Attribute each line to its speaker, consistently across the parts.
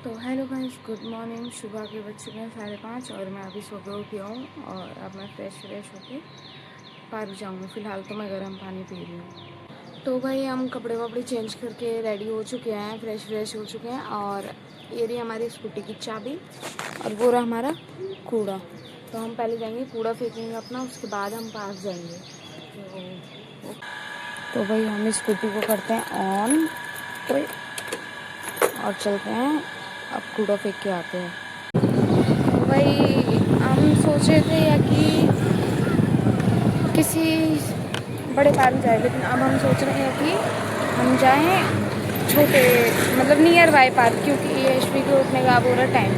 Speaker 1: तो hello guys, good morning. सुबह के बज चुके हैं 5:30 और मैं अभी सो के उठी हूँ और अब मैं फ्रेश होके पार्क जाऊँगी। फ़िलहाल तो मैं गर्म पानी पी रही हूँ। तो भाई हम कपड़े वपड़े चेंज करके रेडी हो चुके हैं, फ्रेश हो चुके हैं और ये रही हमारी स्कूटी की चाबी और वो रहा हमारा कूड़ा। तो हम पहले जाएंगे कूड़ा फेंकेंगे अपना, उसके बाद हम पार्क जाएंगे। तो भाई हम स्कूटी को करते हैं ऑन और चलते हैं, अब कूड़ा फेंक के आते हैं। भाई हम सोच रहे थे या कि किसी बड़े पार्क जाए, लेकिन अब हम सोच रहे हैं कि हम जाएं छोटे मतलब नियर बाय पार्क, क्योंकि ये यशवी के उठने का अब हो रहा टाइम।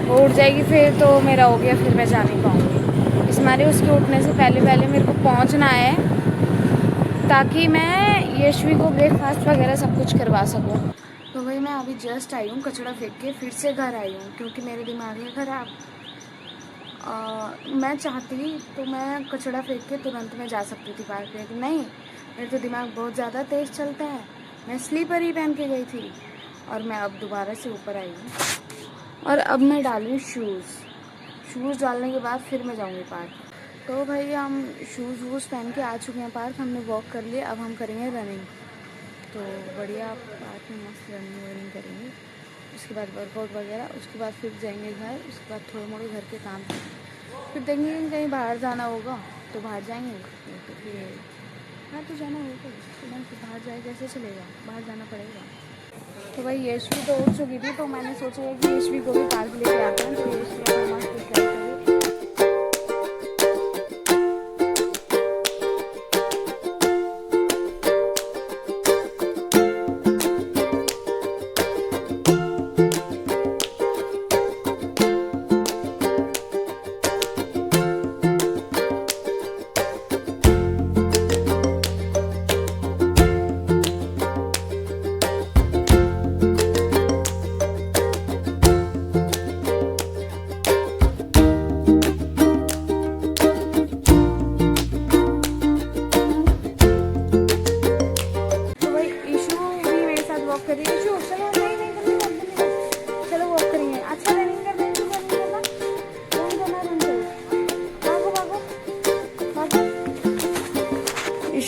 Speaker 1: वो उठ जाएगी फिर तो मेरा हो गया, फिर मैं जा नहीं पाऊँगी। इस मारे उसके उठने से पहले मेरे को पहुँचना है ताकि मैं यशवी को ब्रेकफास्ट वगैरह सब कुछ करवा सकूँ। तो भाई मैं अभी जस्ट आई हूँ कचरा फेंक के, फिर से घर आई हूँ क्योंकि मेरे दिमाग है ख़राब। मैं चाहती तो मैं कचरा फेंक के तुरंत में जा सकती थी पार्क, लेकिन नहीं, मेरे तो दिमाग बहुत ज़्यादा तेज़ चलता है। मैं स्लीपर ही पहन के गई थी और मैं अब दोबारा से ऊपर आई हूँ और अब मैं डालूँ शूज़ डालने के बाद फिर मैं जाऊँगी पार्क। तो भाई हम शूज़ वूज़ पहन के आ चुके हैं पार्क, हमने वॉक कर लिया, अब हम करेंगे रनिंग। तो बढ़िया पार्क में मस्त रनिंग वनिंग करेंगे, उसके बाद वर्कआउट वगैरह, उसके बाद फिर जाएंगे घर, उसके बाद थोड़े मोड़े घर के काम, फिर देखेंगे कहीं बाहर जाना होगा तो बाहर जाएंगे। तो फिर हाँ तो जाना होगा तो फिर बाहर जाए, कैसे चलेगा, बाहर जाना पड़ेगा। तो भाई यशवी तो उठ चुकी थी, तो मैंने सोचा कि यशवी को भी पार्क लेके आते हैं। तो यशवी मस्त करें।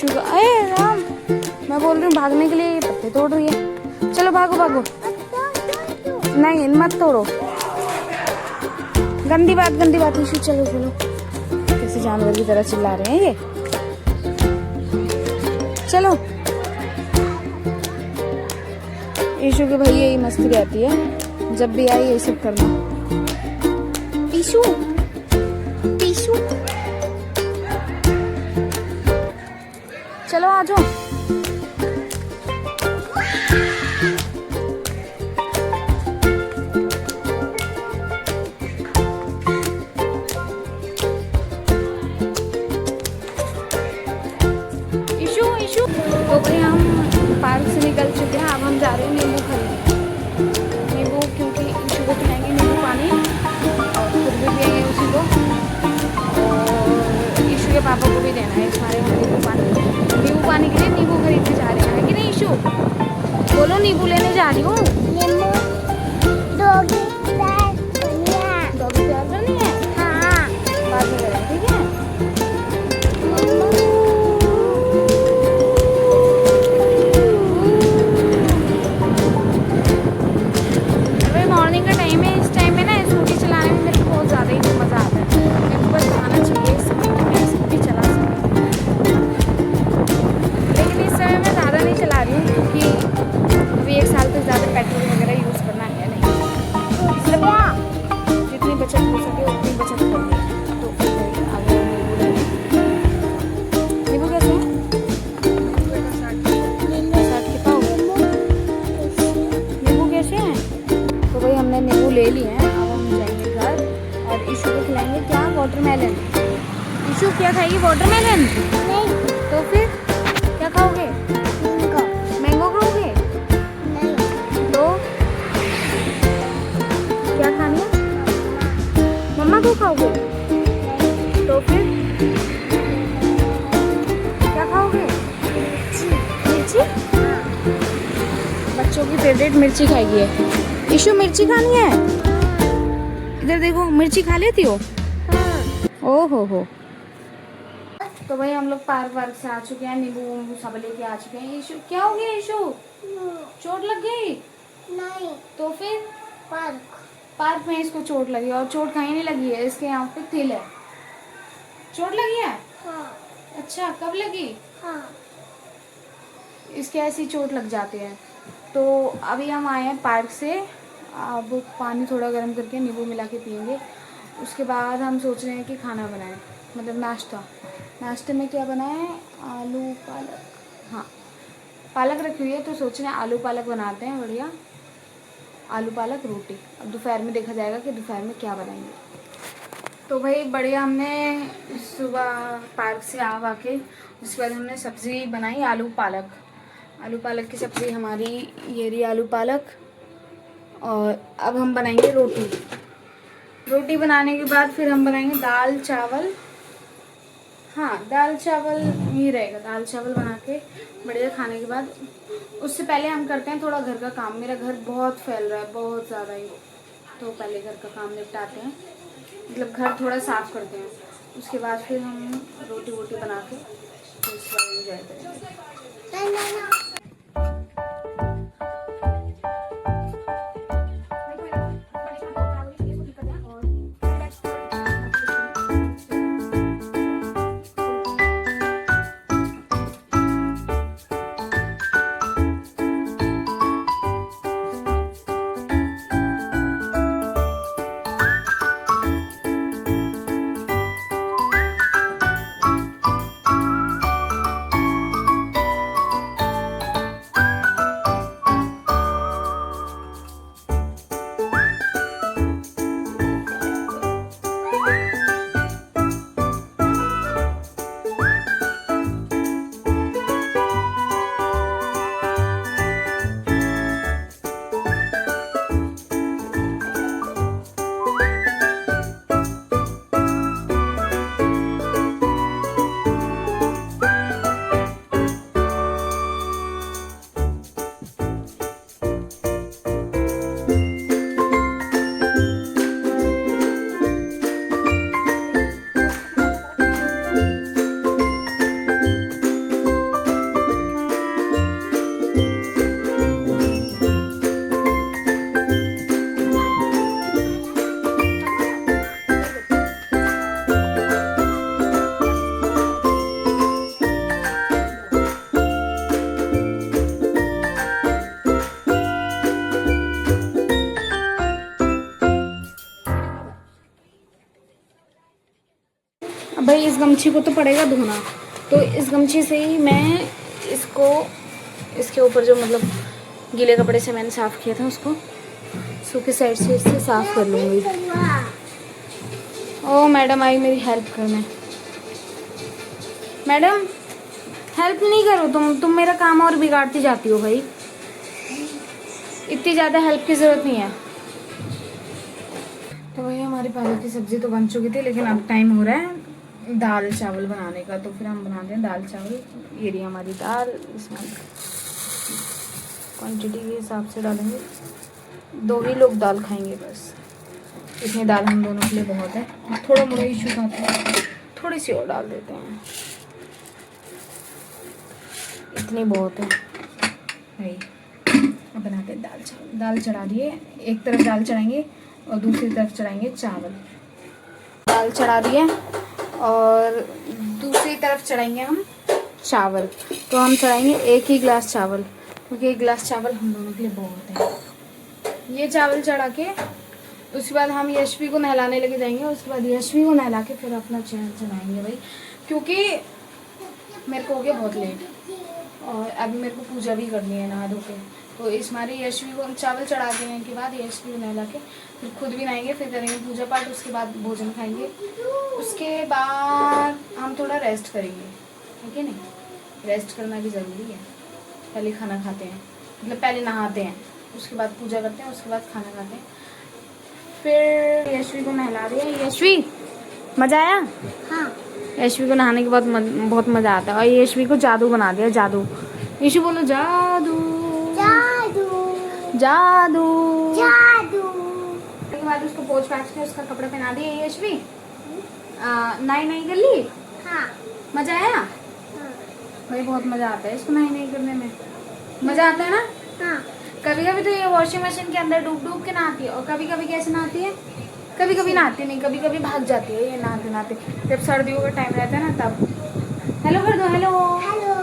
Speaker 1: अरे राम, मैं बोल रही हूँ भागने के लिए पत्ते तोड़ रही है। चलो भागो। नहीं मत तोड़ो, गंदी बात इशू। चलो कैसे जानवर की तरह चिल्ला रहे हैं ये। चलो ईशु के भैया यही मस्ती रहती है, जब भी आई यही सब करना। पीशू चलो आ जाओ। इशू तो भाई हम पार्क से निकल चुके हैं, अब हम जा रहे हैं नींबू खरीदने। नींबू क्योंकि इशू को पिलाएंगे नींबू पानी और खुद भी पिएंगे उसी को, और इशू के पापा को भी देना है। इस मारे हम नींबू पानी के लिए नींबू खरीदने जा रहे हैं कि नहीं इशू? बोलो नींबू लेने जा रही हूँ। डॉगी प्यार करनी है, हाँ बाद में करें, ठीक है। मॉर्निंग का टाइम है, इस टाइम में ना स्कूटी चलाने में मेरे को बहुत ज़्यादा ही मज़ा आता है। मेरे को बस आना चाहिए इस समय कि मैं स्कूटी चला सकूँ, लेकिन इस समय मैं ज़्यादा नहीं चला रही हूँ क्योंकि अभी 1 साल से ज़्यादा पेट्रोल वगैरह यूज़ करना है नहीं, इसलिए जितनी बचत हो सके उतनी बचत करनी है। तो फिर आगे नींबू कैसे हैं? 60 के पाव नींबू कैसे हैं? तो भाई हमने नींबू ले लिए हैं, अब हम जाएंगे घर और इशू को खिलाएंगे क्या, वाटरमेलन। इशू क्या खाएगी, वाटरमेलन? नहीं तो फिर क्या खाओगे? मैंगो खाओगे? नहीं तो क्या खानी है? मम्मा को खाओगे? तो फिर क्या खाओगे? मिर्ची। बच्चों की फेवरेट मिर्ची खाएगी है। ईशु मिर्ची खानी है? इधर देखो, मिर्ची खा लेती हो? ओ हो। तो भाई हम लोग पार्क वार्क से आ चुके हैं, नींबू वूबू सब लेके आ चुके हैं। ईशु क्या हो गया? ईशु चोट लग गई?
Speaker 2: नहीं।
Speaker 1: तो फिर
Speaker 2: पार्क
Speaker 1: में इसको चोट लगी, और चोट कहीं नहीं लगी है, इसके यहाँ पे तिल है। चोट लगी है?
Speaker 2: हाँ।
Speaker 1: अच्छा, कब लगी?
Speaker 2: हाँ।
Speaker 1: इसके ऐसी चोट लग जाती है। तो अभी हम आए हैं पार्क से, अब पानी थोड़ा गर्म करके नींबू मिला के पियेंगे। उसके बाद हम सोच रहे हैं कि खाना बनाएं, मतलब नाश्ते में क्या बनाएं? आलू पालक, हाँ पालक रखी हुई है, तो सोच रहे हैं आलू पालक बनाते हैं, बढ़िया आलू पालक रोटी। अब दोपहर में देखा जाएगा कि दोपहर में क्या बनाएंगे। तो भाई बढ़िया, हमने सुबह पार्क से आ के उसके बाद हमने सब्ज़ी बनाई आलू पालक की सब्ज़ी हमारी, ये रही आलू पालक। और अब हम बनाएंगे रोटी बनाने के बाद फिर हम बनाएंगे दाल चावल। हाँ, दाल चावल ही रहेगा, दाल चावल बना के बढ़िया खाने के बाद। उससे पहले हम करते हैं थोड़ा घर का काम, मेरा घर बहुत फैल रहा है, बहुत ज़्यादा ही। तो पहले घर का काम निपटाते हैं, मतलब घर थोड़ा साफ़ करते हैं। उसके बाद फिर हम रोटी वोटी बना के फिर उसके बाद एंजॉय करेंगे। भाई इस गमछी को तो पड़ेगा धोना, तो इस गमछी से ही मैं इसको, इसके ऊपर जो मतलब गीले कपड़े से मैंने साफ़ किया था उसको सूखे साइड से इससे साफ़ कर लूँगी। ओ मैडम आई मेरी हेल्प करने। मैडम हेल्प नहीं करो तुम मेरा काम और बिगाड़ती जाती हो भाई, इतनी ज़्यादा हेल्प की ज़रूरत नहीं है। तो भाई हमारी पालक की सब्ज़ी तो बन चुकी थी, लेकिन अब टाइम हो रहा है दाल चावल बनाने का, तो फिर हम बनाते हैं दाल चावल। ये रही हमारी दाल, इसमें क्वांटिटी के हिसाब से डालेंगे, 2 ही लोग दाल खाएंगे बस, इतनी दाल हम दोनों के लिए बहुत है। थोड़ा मोड़ा इशू खाते हैं, थोड़ी सी और डाल देते हैं, इतनी बहुत है भाई। अब बनाते हैं दाल चावल। दाल चढ़ा दिए, एक तरफ दाल चढ़ाएंगे और दूसरी तरफ चढ़ाएंगे चावल। दाल चढ़ा दिए और दूसरी तरफ चढ़ाएंगे हम चावल। तो हम चढ़ाएंगे 1 ही गिलास चावल, क्योंकि 1 गिलास चावल हम दोनों के लिए बहुत है। ये चावल चढ़ा के उसके बाद हम यशवी को नहलाने लेके जाएंगे। उसके बाद यशवी को नहला के फिर अपना चैन चलाएंगे भाई, क्योंकि मेरे को हो गया बहुत लेट और अभी मेरे को पूजा भी करनी है नहा धो के। तो इस मारे यशवी को चावल चढ़ा देने के बाद यशवी को नहला के फिर खुद भी नहाएंगे, फिर करेंगे पूजा पाठ, उसके बाद भोजन खाएंगे। उसके बाद हम थोड़ा रेस्ट करेंगे, ठीक है नहीं, रेस्ट करना भी ज़रूरी है। पहले खाना खाते हैं, मतलब पहले नहाते हैं, उसके बाद पूजा करते हैं, उसके बाद खाना खाते हैं। फिर यशवी को नहला दिया। यशवी मज़ा आया?
Speaker 2: हाँ।
Speaker 1: यशवी को नहाने के बाद बहुत मज़ा आता है। और यशवी को जादू बना दिया, जादू। यशवी बोलो जादू,
Speaker 2: जादू,
Speaker 1: जादू,
Speaker 2: जादू।
Speaker 1: काट के उसका कपड़ा पहना दिया यशवी। नाई नहीं कर ली?
Speaker 2: हाँ
Speaker 1: मजा आया?
Speaker 2: हाँ
Speaker 1: भाई बहुत मजा आता है इसको नाई नहीं करने में, मजा आता है ना।
Speaker 2: हाँ।
Speaker 1: कभी कभी तो ये वॉशिंग मशीन के अंदर डूब डूब के नहाती है, और कभी कभी कैसे नहाती है, कभी कभी नहाती नहीं, कभी कभी भाग जाती है ये नहाते नहाते। जब सर्दियों का टाइम रहता है ना तब। हेलो कर दो, हेलो
Speaker 2: हेलो,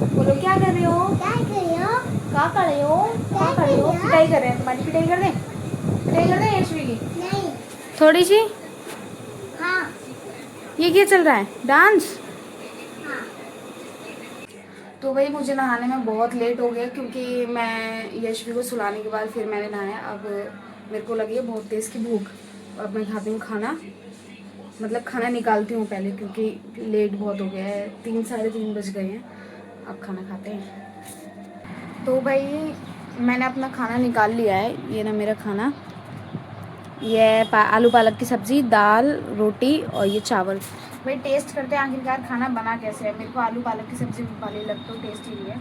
Speaker 1: बोलो, क्या कर रहे हो?
Speaker 2: क्या कर रहे हो?
Speaker 1: क्या कर रहे हो? क्या कर रहे हो? पिटाई कर रहे हैं तुम्हारी, पिटाई कर दें? पिटाई कर दें यशवी की
Speaker 2: नहीं।
Speaker 1: थोड़ी सी?
Speaker 2: हाँ
Speaker 1: ये क्या चल रहा है, डांस?
Speaker 2: हाँ।
Speaker 1: तो भाई मुझे नहाने में बहुत लेट हो गया, क्योंकि मैं यशवी को सुलाने के बाद फिर मैंने नहाया। अब मेरे को लगी है बहुत तेज़ की भूख, अब मैं खाती हूँ खाना, मतलब खाना निकालती हूँ पहले, क्योंकि लेट बहुत हो गया है, 3 साढ़े 3 बज गए हैं। अब खाना खाते हैं। तो भाई मैंने अपना खाना निकाल लिया है, ये ना मेरा खाना, ये आलू पालक की सब्ज़ी, दाल, रोटी और ये चावल। भाई टेस्ट करते हैं आखिरकार खाना बना कैसे है। मेरे को आलू पालक की सब्ज़ी वाली लग तो टेस्टी ही है,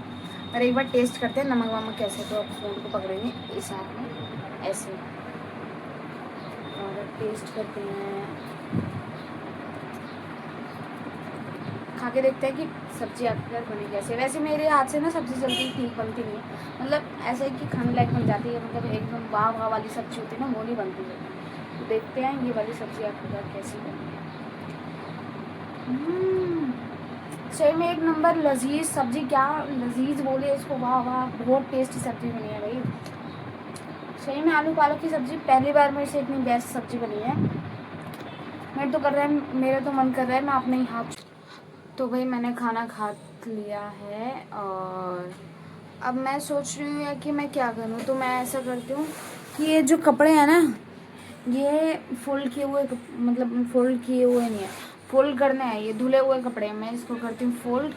Speaker 1: पर एक बार टेस्ट करते हैं नमक वमक कैसे। तो अब फ़ोन को पकड़ेंगे इस हाथ में ऐसे और टेस्ट करते हैं, खा के देखते हैं कि सब्ज़ी आखिरकार बनी कैसे। वैसे मेरे हाथ से ना सब्ज़ी जल्दी ठीक बनती नहीं है, मतलब ऐसा है कि खाने लायक बन जाती है, मतलब एकदम वाह वाह वाली सब्ज़ी होती है ना, वो नहीं बनती है। तो देखते हैं ये वाली सब्ज़ी आखिरकार कैसी बनी है। सही में एक नंबर लजीज सब्ज़ी, क्या लजीज बोले इसको, वाह वाह बहुत टेस्टी सब्ज़ी बनी है भाई। सही में आलू पालक की सब्ज़ी पहली बार मेरे से इतनी बेस्ट सब्ज़ी बनी है। मेरा तो कर रहा है, मेरा तो मन कर रहा है मैं अपने ही हाथ। तो भाई मैंने खाना खा लिया है, और अब मैं सोच रही हूँ कि मैं क्या करूँ। तो मैं ऐसा करती हूँ कि ये जो कपड़े हैं ना, ये फोल्ड किए हुए, मतलब फोल्ड किए हुए नहीं है, फोल्ड करने हैं, ये धुले हुए कपड़े हैं। मैं इसको करती हूँ फोल्ड,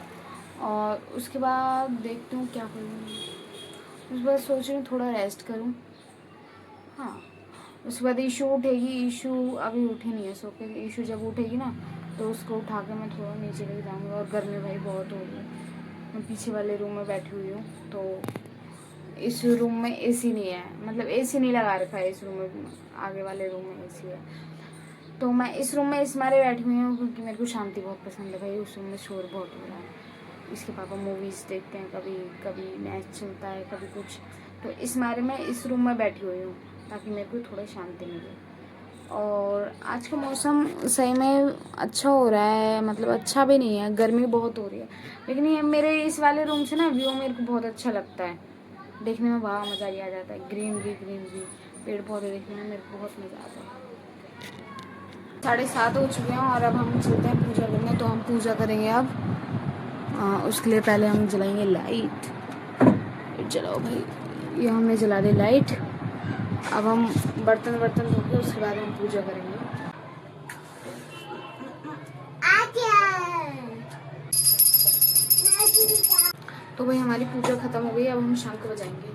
Speaker 1: और उसके बाद देखती हूँ क्या करूँ। उस बाद सोच रही हूँ थोड़ा रेस्ट करूँ। हाँ, उसके बाद ईशू उठेगी, ईशू अभी उठी नहीं है सो के, ईशू जब उठेगी ना तो उसको उठा के मैं थोड़ा नीचे लेके जाऊँगी। और गर्मी भाई बहुत हो रही है, मैं पीछे वाले रूम में बैठी हुई हूँ। तो इस रूम में एसी नहीं है, मतलब एसी नहीं लगा रखा है इस रूम में, आगे वाले रूम में एसी है। तो मैं इस रूम में इस मारे बैठी हुई हूँ क्योंकि मेरे को शांति बहुत पसंद है भाई। उस रूम में शोर बहुत हो रहा है, इसके पापा मूवीज़ देखते हैं, कभी कभी मैच चलता है, कभी कुछ। तो इस मारे में इस रूम में बैठी हुई हूँ ताकि मेरे को थोड़ी शांति मिले। और आज का मौसम सही में अच्छा हो रहा है, मतलब अच्छा भी नहीं है, गर्मी बहुत हो रही है, लेकिन ये मेरे इस वाले रूम से ना व्यू मेरे को बहुत अच्छा लगता है, देखने में बड़ा मज़ा भी आ जाता है। ग्रीनरी ग्रीनरी पेड़ पौधे देखने में मेरे को बहुत मज़ा आता है। 7:30 हो चुके हैं और अब हम चलते हैं पूजा करने। तो हम पूजा करेंगे अब, उसके लिए पहले हम जलाएंगे लाइट। जलाओ भाई, ये हमने जला दी लाइट। अब हम बर्तन धो के उसके बाद हम पूजा करेंगे। तो भाई हमारी पूजा खत्म हो गई, अब हम शंख बजाएंगे।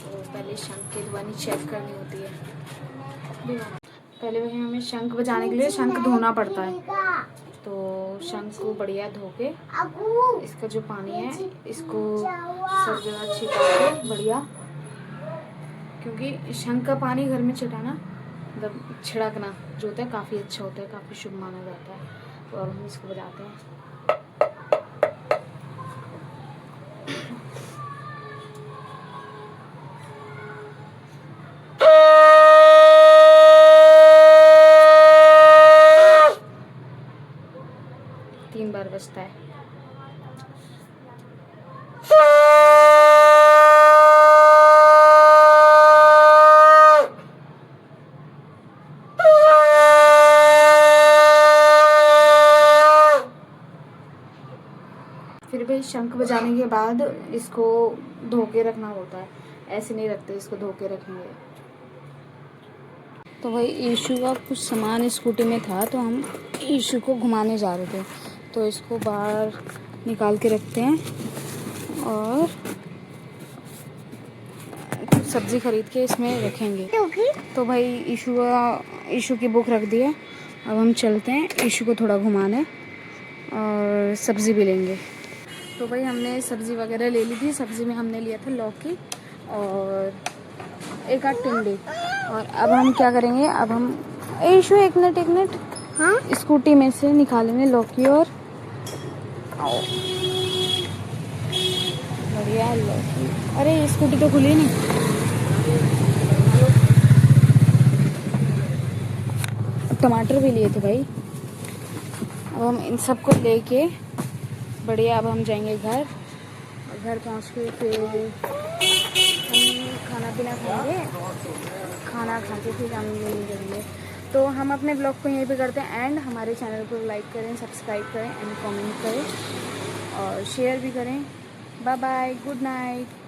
Speaker 1: तो पहले शंख की ध्वनि चेक करनी होती है। पहले भाई हमें शंख बजाने के लिए शंख धोना पड़ता है। तो शंख को बढ़िया धो के, इसका जो पानी है इसको सब जगह छिटा के बढ़िया, क्योंकि शंख का पानी घर में छिटाना, मतलब छिड़कना जो होता है काफ़ी अच्छा होता है, काफ़ी शुभ माना जाता है। तो अब हम इसको बजाते हैं। तीन बार बजता है। फिर भी शंख बजाने के बाद इसको धो के रखना होता है, ऐसे नहीं रखते, इसको धो के रखेंगे। तो भाई ईशू का कुछ सामान स्कूटी में था, तो हम ईशू को घुमाने जा रहे थे, तो इसको बाहर निकाल के रखते हैं और कुछ सब्ज़ी खरीद के इसमें रखेंगे। तो भाई ईशू की बुक रख दी है। अब हम चलते हैं ईशू को थोड़ा घुमाने और सब्ज़ी भी लेंगे। तो भाई हमने सब्ज़ी वगैरह ले ली थी। सब्ज़ी में हमने लिया था लौकी और एक आध टिंडे। और अब हम क्या करेंगे, अब हम ईशु एक मिनट
Speaker 2: हाँ
Speaker 1: स्कूटी में से निकालेंगे लॉक की और आओ बढ़िया है लॉक की। अरे ये स्कूटी तो खुली नहीं। टमाटर भी लिए थे भाई। अब हम इन सबको लेके बढ़िया अब हम जाएंगे घर और घर पहुँच के फिर हम खाना पीना खाएंगे। खाना खा के फिर हम यही करेंगे। तो हम अपने ब्लॉग को यहीं पे करते हैं एंड हमारे चैनल को लाइक करें, सब्सक्राइब करें एंड कमेंट करें और शेयर भी करें। Bye bye, good night.